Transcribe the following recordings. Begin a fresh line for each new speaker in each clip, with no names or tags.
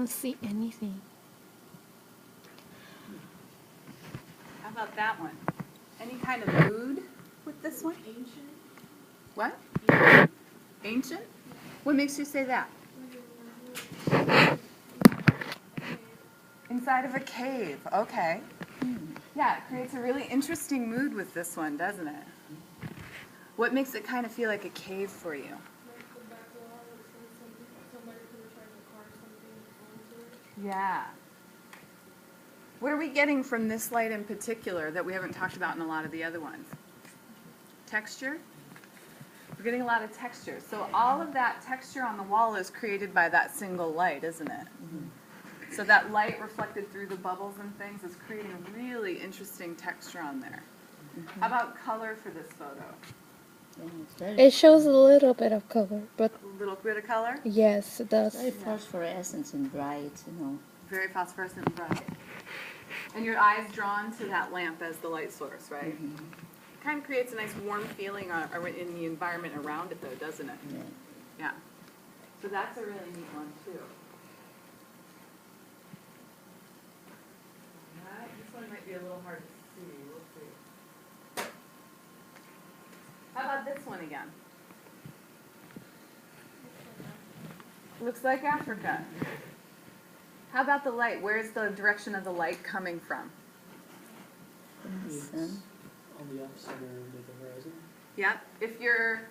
don't see anything.
How about that one? Any kind of mood with this one?
Ancient.
What? Ancient? What makes you say that? Inside of a cave. Okay. Yeah, it creates a really interesting mood with this one, doesn't it? What makes it kind of feel like a cave for you?
Like the back wall, somebody could have tried to carve something onto it.
Yeah. What are we getting from this light in particular that we haven't talked about in a lot of the other ones? Texture? We're getting a lot of texture. So all of that texture on the wall is created by that single light, isn't it? So that light reflected through the bubbles and things is creating a really interesting texture on there. How about color for this photo?
It shows a little bit of color, but
A little bit of color?
yes, it does.
Very phosphorescent and bright, you know.
Very phosphorescent and bright. And your eye's drawn to that lamp as the light source, right? Kind of creates a nice warm feeling in the environment around it, though, doesn't it?
Yeah.
Yeah. So that's a really neat one, too. Alright, this one might be a little hard to see. We'll see. How about this one again? Looks like Africa. How about the light? Where's the direction of the light coming from?
Sun.
On the opposite end of the horizon.
Yep. If your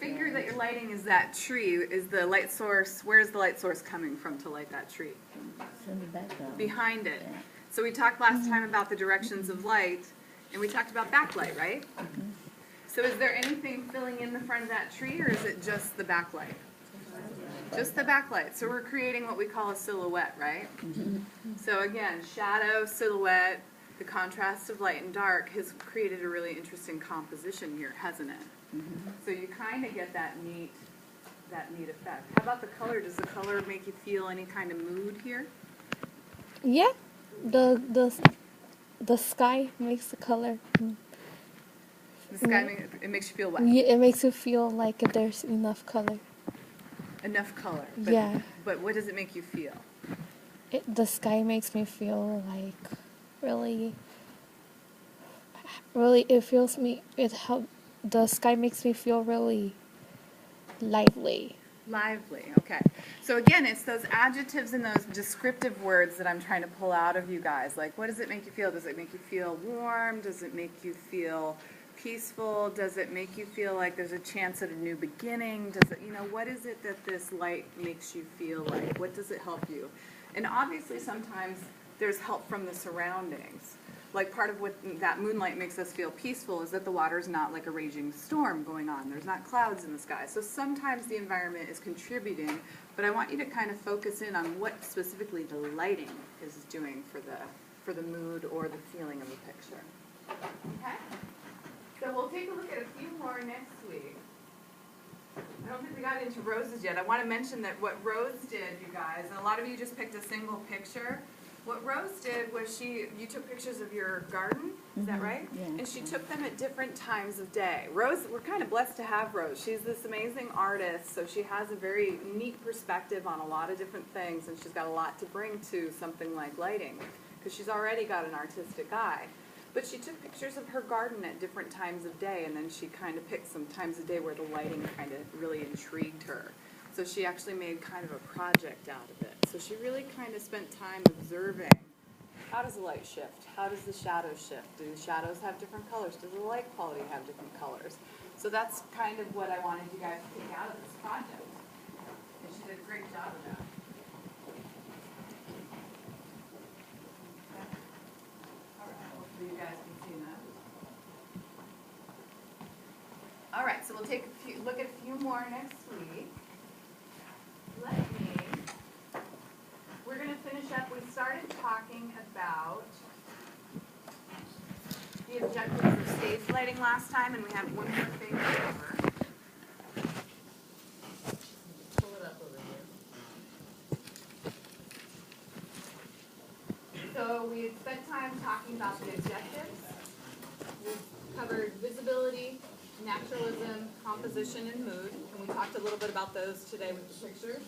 figure that you're lighting is that tree, is the light source, where's the light source coming from to light that tree?
It's in the background.
Behind it.
Yeah.
So we talked last time about the directions of light, and we talked about backlight, right? So is there anything filling in the front of that tree, or is it just the backlight? Just the backlight. So we're creating what we call a silhouette, right? So again, shadow, silhouette, the contrast of light and dark has created a really interesting composition here, hasn't it? So you kind of get that neat effect. How about the color? Does the color make you feel any kind of mood here?
Yeah, the sky makes the color.
The sky, it makes you feel what?
Yeah, it makes you feel like there's enough color.
Enough color. But,
Yeah.
But what does it make you feel?
The sky makes me feel like really, it feels me, the sky makes me feel really lively.
Lively, okay. So again, it's those adjectives and those descriptive words that I'm trying to pull out of you guys. Like, what does it make you feel? Does it make you feel warm? Does it make you feel peaceful? Does it make you feel like there's a chance at a new beginning? Does it, what is it that this light makes you feel like? What does it help you? And obviously sometimes there's help from the surroundings. Like part of what that moonlight makes us feel peaceful is that the water's not like a raging storm going on. There's not clouds in the sky. So sometimes the environment is contributing, but I want you to kind of focus in on what specifically the lighting is doing for the mood or the feeling of the picture. Okay? So we'll take a look at a few more next week. I don't think we got into roses yet. I want to mention that what Rose did, you guys, and a lot of you just picked a single picture. What Rose did was you took pictures of your garden, is that right?
Yeah.
And she took them at different times of day. Rose, we're kind of blessed to have Rose. She's this amazing artist, so she has a very neat perspective on a lot of different things, and she's got a lot to bring to something like lighting, because she's already got an artistic eye. But she took pictures of her garden at different times of day, and then she kind of picked some times of day where the lighting kind of really intrigued her. So she actually made kind of a project out of it. So she really kind of spent time observing, how does the light shift? How does the shadow shift? Do the shadows have different colors? Does the light quality have different colors? So that's kind of what I wanted you guys to take out of this project. And she did a great job of that. You guys can see that. All right, so we'll take look at a few more next week. We're going to finish up. We started talking about the objectives of stage lighting last time, and we have one more thing to cover. Pull it up over here. So we had spent time talking about the objectives. We've covered visibility, naturalism, composition, and mood. And we talked a little bit about those today with the pictures.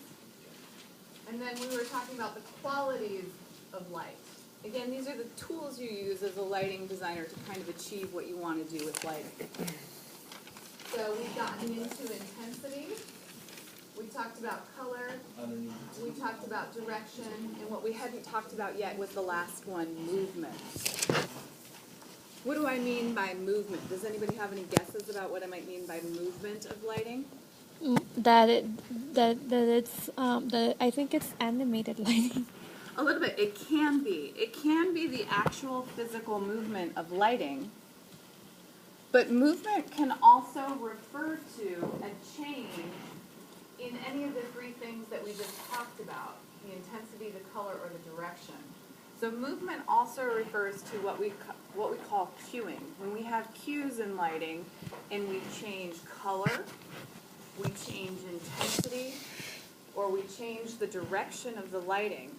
And then we were talking about the qualities of light. Again, these are the tools you use as a lighting designer to kind of achieve what you want to do with lighting. So we've gotten into intensity. We talked about color. We talked about direction. And what we hadn't talked about yet was the last one, movement. What do I mean by movement? Does anybody have any guesses about what I might mean by movement of lighting?
That I think it's animated lighting.
A little bit. It can be. It can be the actual physical movement of lighting. But movement can also refer to a change in any of the three things that we just talked about, the intensity, the color, or the direction. So movement also refers to what we call cueing. When we have cues in lighting and we change color, we change intensity, or we change the direction of the lighting,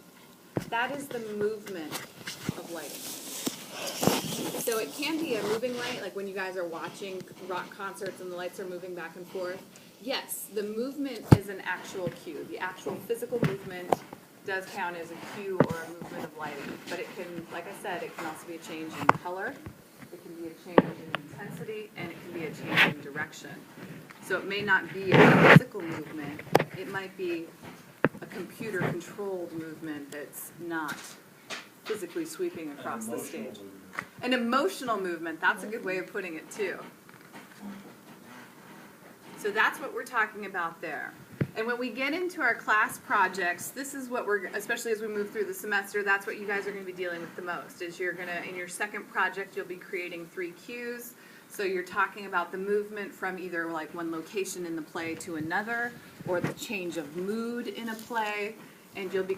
that is the movement of lighting. So it can be a moving light, like when you guys are watching rock concerts and the lights are moving back and forth. Yes, the movement is an actual cue. The actual physical movement does count as a cue or a movement of lighting. But it can, like I said, it can also be a change in color, it can be a change in intensity, and it can be a change in direction. So it may not be a physical movement, it might be a computer-controlled movement that's not physically sweeping across the stage. An emotional movement, that's a good way of putting it too. So that's what we're talking about there. And when we get into our class projects, this is what we're, especially as we move through the semester, that's what you guys are going to be dealing with the most, is you're going to, in your second project, you'll be creating 3 cues. So you're talking about the movement from either like one location in the play to another, or the change of mood in a play, and you'll be